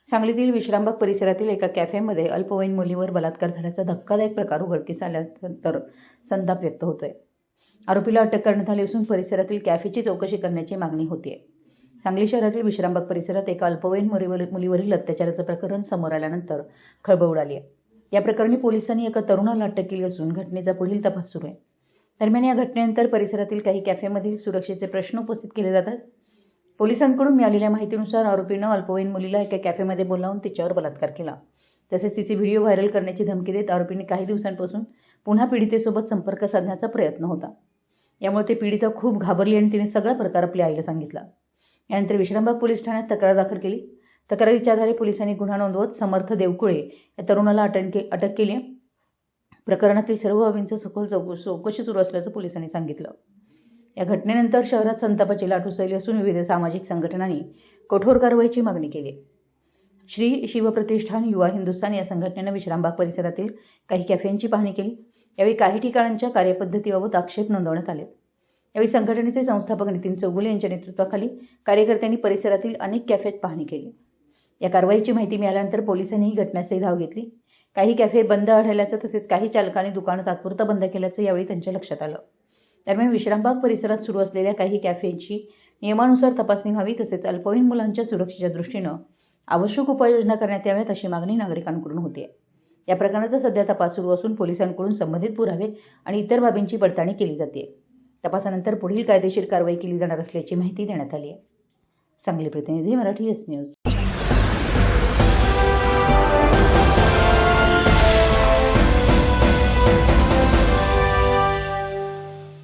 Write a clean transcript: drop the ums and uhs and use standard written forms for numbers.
सांगलीतील विश्रामबाग परिसरातील एका कॅफेमध्ये अल्पवयीन मुलीवर बलात्कार झाल्याचा धक्कादायक प्रकार उघडकीस आल्यानंतर संताप व्यक्त होतोय. आरोपीला अटक करण्यात आली असून परिसरातील कॅफेची चौकशी करण्याची मागणी होतीये. सांगली शहरातील विश्रामबाग परिसरात एका अल्पवयीन मुलीवरील अत्याचाराचं प्रकरण समोर आल्यानंतर खळबळ उडाली आहे. या प्रकरणी पोलिसांनी एका तरुणाला अटक केली असून घटनेचा पुढील तपास सुरू आहे. दरम्यान या घटनेनंतर परिसरातील काही कॅफेमधील सुरक्षेचे प्रश्न उपस्थित केले जातात. पोलिसांकडून मिळालेल्या माहितीनुसार आरोपीनं अल्पवयीन मुलीला एका कॅफेमध्ये बोलावून तिच्यावर बलात्कार केला. तसेच तिचे व्हिडिओ व्हायरल करण्याची धमकी देत आरोपीने काही दिवसांपासून पुन्हा पीडितेसोबत संपर्क साधण्याचा प्रयत्न होता. यामुळे ते पीडिता खूप घाबरली आणि तिने सगळा प्रकार आपल्या आईला सांगितला. यानंतर विश्रामबाग पोलीस ठाण्यात तक्रार दाखल केली. तक्रारीच्या आधारे पोलिसांनी गुन्हा नोंदवत समर्थ देवकुळे या तरुणाला अटक केली. प्रकरणातील सर्व बाबींची सखोल चौकशी सुरू असल्याचं पोलिसांनी सांगितलं. या घटनेनंतर शहरात संतापाची लाट उसळली असून विविध सामाजिक संघटनांनी कठोर कारवाईची मागणी केली. श्री शिवप्रतिष्ठान युवा हिंदुस्थान या संघटनेनं विश्रामबाग परिसरातील काही कॅफेंची पाहणी केली. यावेळी काही ठिकाणांच्या कार्यपद्धतीबाबत आक्षेप नोंदवण्यात आले. यावेळी संघटनेचे संस्थापक नितीन चौगुले यांच्या नेतृत्वाखाली कार्यकर्त्यांनी परिसरातील अनेक कॅफेत पाहणी केली. या कारवाईची माहिती मिळाल्यानंतर पोलिसांनी ही घटनास्थळी धाव घेतली. काही कॅफे बंद आढळल्याचं तसेच काही चालकांनी दुकानं तात्पुरतं बंद केल्याचं यावेळी त्यांच्या लक्षात आलं. दरम्यान विश्रामबाग परिसरात सुरू असलेल्या काही कॅफेंची नियमानुसार तपासणी व्हावी तसेच अल्पवयीन मुलांच्या सुरक्षेच्या दृष्टीनं आवश्यक उपाययोजना करण्यात याव्यात अशी मागणी नागरिकांकडून होते. या प्रकरणाचा सध्या तपास सुरू असून पोलिसांकडून संबंधित पुरावे आणि इतर बाबींची पडताळणी केली जाते. तपासानंतर पुढील कायदेशीर कारवाई केली जाणार असल्याची माहिती देण्यात आली आहे. सांगली प्रतिनिधी मराठी एस न्यूज.